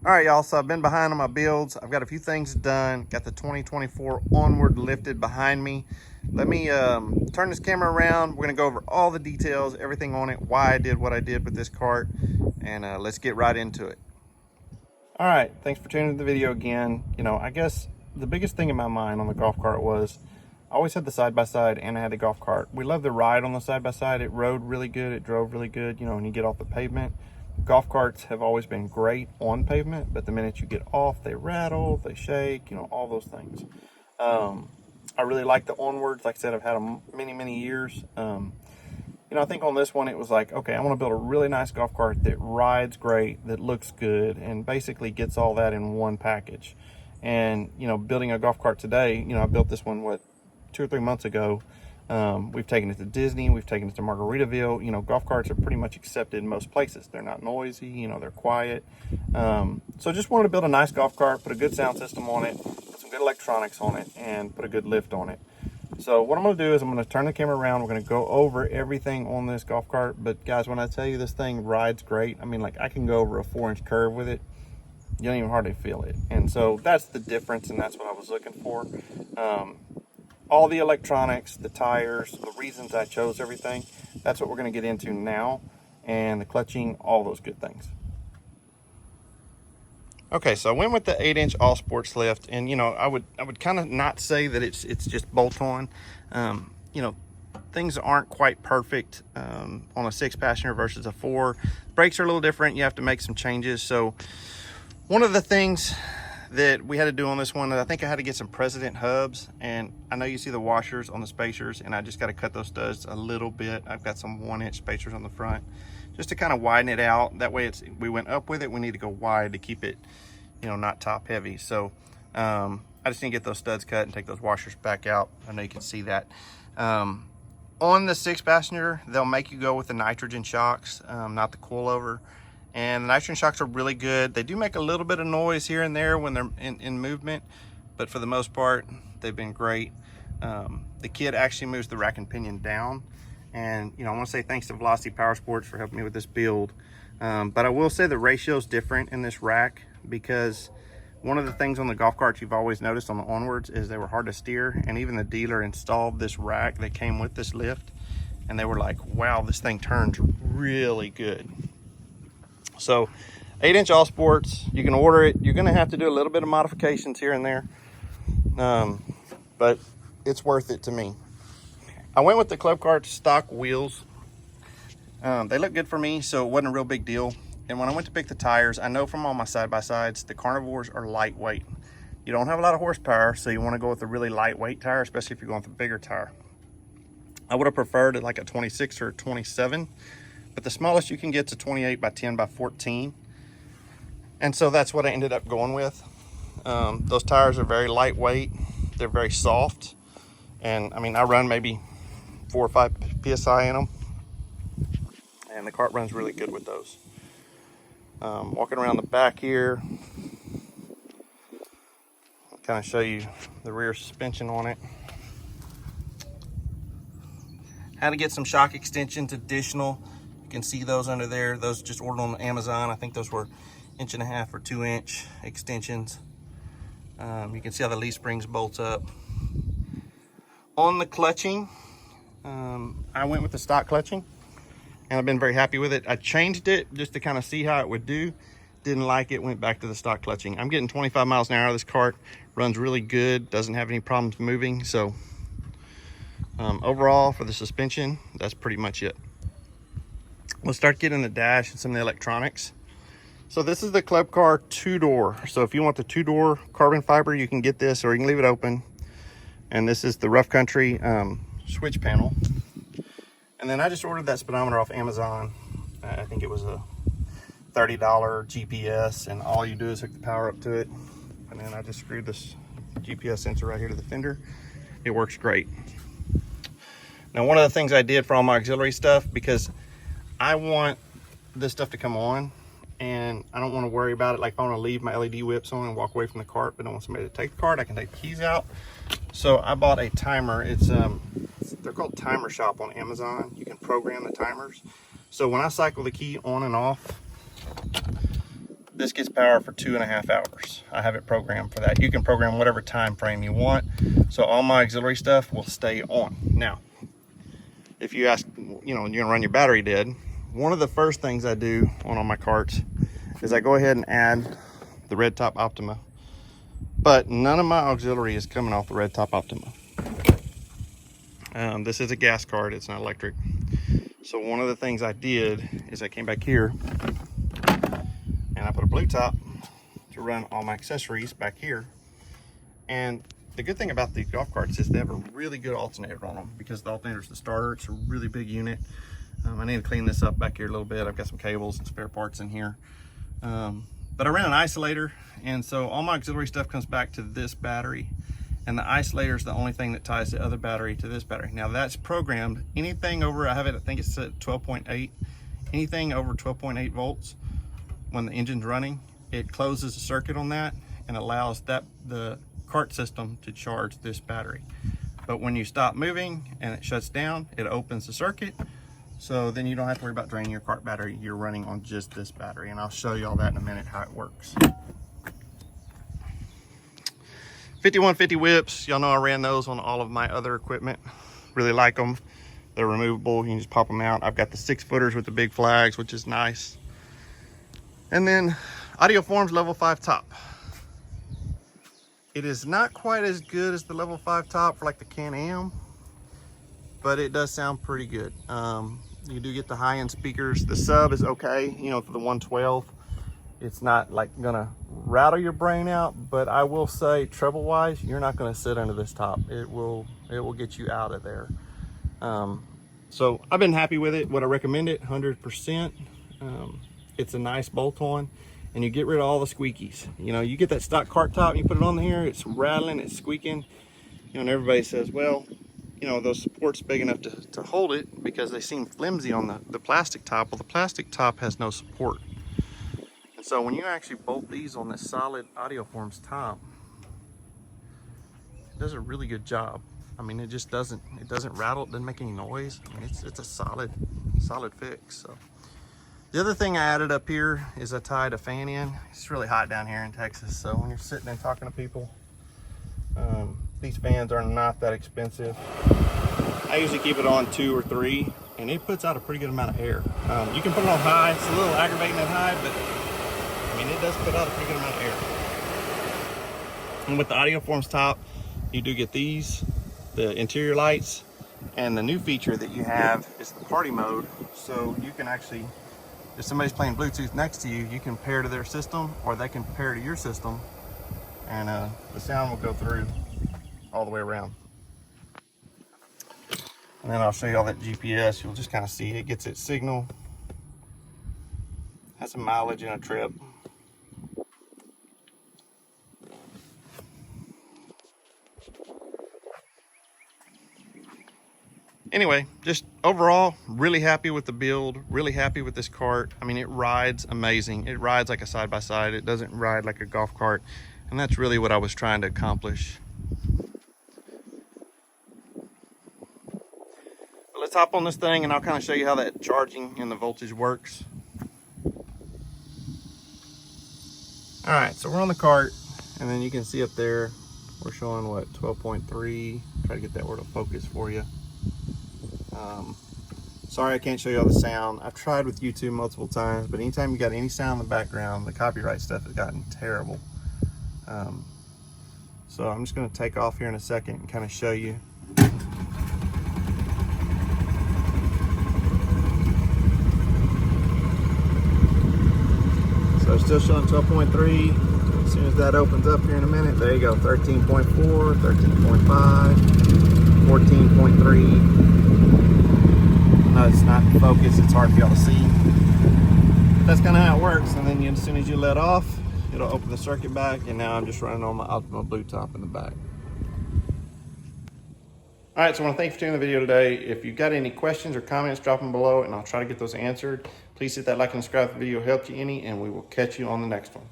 All right, y'all, so I've been behind on my builds. I've got a few things done. Got the 2024 Onward lifted behind me. Let me turn this camera around. We're gonna go over all the details, everything on it, why I did what I did with this cart, and let's get right into it. All right, thanks for tuning in the video again. You know, I guess the biggest thing in my mind on the golf cart was I always had the side-by-side and I had the golf cart. We love the ride on the side-by-side. It rode really good, it drove really good, you know, when you get off the pavement. Golf carts have always been great on pavement, but the minute you get off, they rattle, they shake, you know, all those things. I really like the Onwards. Like I said, I've had them many years. You know, I think on this one, it was like, okay, I want to build a really nice golf cart that rides great, that looks good, and basically gets all that in one package. And, you know, building a golf cart today, you know, I built this one, 2 or 3 months ago. We've taken it to Disney, we've taken it to Margaritaville. You know, golf carts are pretty much accepted in most places. They're not noisy, you know, they're quiet. So just wanted to build a nice golf cart, put a good sound system on it, put some good electronics on it, and put a good lift on it. So what I'm going to do is I'm going to turn the camera around. We're going to go over everything on this golf cart. But guys, when I tell you this thing rides great, I mean, like, I can go over a 4-inch curve with it. You don't even hardly feel it. And so that's the difference, and that's what I was looking for. All the electronics, the tires, the reasons I chose everything, that's what we're going to get into now, and the clutching, all those good things. Okay, so I went with the 8-inch Allsports lift, and you know, I would kind of not say that it's just bolt-on. You know, things aren't quite perfect on a 6-passenger versus a 4. Brakes are a little different. You have to make some changes. So one of the things that we had to do on this one, I think I had to get some President hubs, and I know you see the washers on the spacers, and I just got to cut those studs a little bit. I've got some 1-inch spacers on the front just to kind of widen it out. That way we went up with it, we need to go wide to keep it, you know, not top heavy. So I just need to get those studs cut and take those washers back out. I know you can see that. On the 6-passenger, they'll make you go with the nitrogen shocks, not the coilover. And the nitrogen shocks are really good. They do make a little bit of noise here and there when they're in movement, but for the most part, they've been great. The kit actually moves the rack and pinion down. And, you know, I want to say thanks to Velocity Power Sports for helping me with this build. But I will say the ratio is different in this rack, because one of the things on the golf carts you've always noticed on the Onwards is they were hard to steer. And even the dealer installed this rack that came with this lift, and they were like, wow, this thing turns really good. So 8-inch Allsports, you can order it. You're going to have to do a little bit of modifications here and there, but it's worth it to me. I went with the Club Cart stock wheels. They look good for me, so it wasn't a real big deal. And when I went to pick the tires, I know from all my side-by-sides, the Carnivores are lightweight. You don't have a lot of horsepower, so you want to go with a really lightweight tire, especially if you're going with a bigger tire. I would have preferred like a 26 or a 27. But the smallest you can get to 28 by 10 by 14. And so that's what I ended up going with. Those tires are very lightweight. They're very soft. And I mean, I run maybe 4 or 5 PSI in them. And the cart runs really good with those. Walking around the back here, I'll kind of show you the rear suspension on it. How to get some shock extensions additional. You can see those under there. Those just ordered on Amazon. I think those were 1.5 or 2-inch extensions. You can see how the leaf springs bolts up. On the clutching, I went with the stock clutching, and I've been very happy with it. I changed it just to kind of see how it would do. Didn't like it, went back to the stock clutching. I'm getting 25 miles an hour out of this cart. Runs really good, doesn't have any problems moving. So overall, for the suspension, that's pretty much it. We'll start getting the dash and some of the electronics. So this is the Club Car 2-door. So if you want the 2-door carbon fiber, you can get this, or you can leave it open. And this is the Rough Country switch panel. And then I just ordered that speedometer off Amazon. I think it was a $30 GPS, and all you do is hook the power up to it. And then I just screwed this GPS sensor right here to the fender. It works great. Now, one of the things I did for all my auxiliary stuff, because I want this stuff to come on, and I don't want to worry about it. Like if I want to leave my LED whips on and walk away from the cart, but I don't want somebody to take the cart, I can take the keys out. So I bought a timer. It's they're called Timer Shop on Amazon. You can program the timers. So when I cycle the key on and off, this gets power for 2.5 hours. I have it programmed for that. You can program whatever time frame you want. So all my auxiliary stuff will stay on. Now, if you ask, you know, you're gonna run your battery dead, one of the first things I do on all my carts is I go ahead and add the red top Optima. But none of my auxiliary is coming off the red top Optima. This is a gas cart, it's not electric. So one of the things I did is I came back here and I put a blue top to run all my accessories back here. And the good thing about these golf carts is they have a really good alternator on them, because the alternator is the starter. It's a really big unit. I need to clean this up back here a little bit. I've got some cables and spare parts in here. But I ran an isolator, and so all my auxiliary stuff comes back to this battery, and the isolator is the only thing that ties the other battery to this battery. Now that's programmed. Anything over, I have it, I think it's set 12.8. Anything over 12.8 volts, when the engine's running, it closes the circuit on that and allows the cart system to charge this battery. But when you stop moving and it shuts down, it opens the circuit. So then you don't have to worry about draining your cart battery. You're running on just this battery, and I'll show you all that in a minute, how it works. 5150 whips, y'all know I ran those on all of my other equipment. Really like them. They're removable, you can just pop them out. I've got the 6-footers with the big flags, which is nice. And then Audioformz level 5 top. It is not quite as good as the level 5 top for like the Can-Am, but it does sound pretty good. You do get the high-end speakers. The sub is okay, you know, for the 112. It's not like gonna rattle your brain out, but I will say, treble-wise, you're not gonna sit under this top. It will get you out of there. So I've been happy with it. Would I recommend it? 100%. It's a nice bolt-on, and you get rid of all the squeakies. You know, you get that stock cart top and you put it on here, it's rattling, it's squeaking. You know, and everybody says, well, you know, those supports big enough to hold it because they seem flimsy on the plastic top. Well, the plastic top has no support. And so when you actually bolt these on this solid Audioformz top, it does a really good job. I mean, it just doesn't rattle, it doesn't make any noise. I mean, it's a solid fix. So the other thing I added up here is I tied a fan in. It's really hot down here in Texas, so when you're sitting and talking to people, these fans are not that expensive. I usually keep it on 2 or 3, and it puts out a pretty good amount of air. You can put it on high. It's a little aggravating at high, but I mean, it does put out a pretty good amount of air. And with the Audioformz top, you do get these, the interior lights, and the new feature that you have is the party mode. So you can actually, if somebody's playing Bluetooth next to you, you can pair to their system, or they can pair to your system, and the sound will go through all the way around. And then I'll show you all that GPS. You'll just kind of see it gets its signal, has some mileage and a trip. Anyway, just overall, really happy with the build, really happy with this cart. I mean, it rides amazing. It rides like a side-by-side. It doesn't ride like a golf cart. And that's really what I was trying to accomplish. But let's hop on this thing and I'll kind of show you how that charging and the voltage works. All right, so we're on the cart, and then you can see up there, we're showing what, 12.3. Try to get that word to focus for you. Sorry I can't show you all the sound. I've tried with YouTube multiple times, but anytime you got any sound in the background, the copyright stuff has gotten terrible. So I'm just going to take off here in a second and kind of show you. So it's still showing 12.3. As soon as that opens up here in a minute, there you go, 13.4, 13.5, 14.3. No, it's not focused, it's hard for y'all to see. That's kind of how it works. And then as soon as you let off, it'll open the circuit back, and now I'm just running on my Optima blue top in the back. All right, so I want to thank you for tuning in the video today. If you've got any questions or comments, drop them below and I'll try to get those answered. Please hit that like and subscribe if the video helped you any, and we will catch you on the next one.